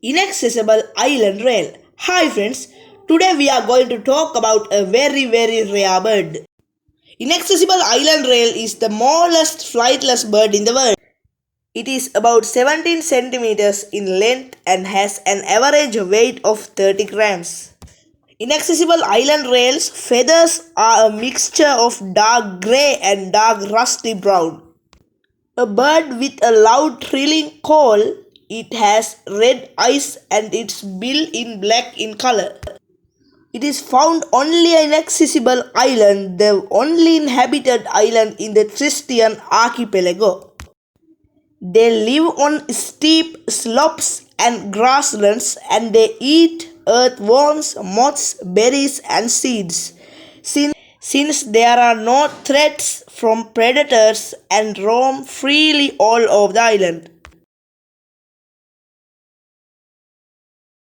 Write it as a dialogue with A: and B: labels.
A: Inaccessible Island Rail. Hi friends, today we are going to talk about a very rare bird. Inaccessible Island Rail is the smallest flightless bird in the world. It is about 17 centimeters in length and has an average weight of 30 grams. Inaccessible Island Rail's feathers are a mixture of dark grey and dark rusty brown. A bird with a loud trilling call, it has red eyes and its bill is black in color. It is found only in Inaccessible Island, the only inhabited island in the Tristian archipelago. They live on steep slopes and grasslands and they eat earthworms, moths, berries and seeds. Since there are no threats from predators and roam freely all over the island.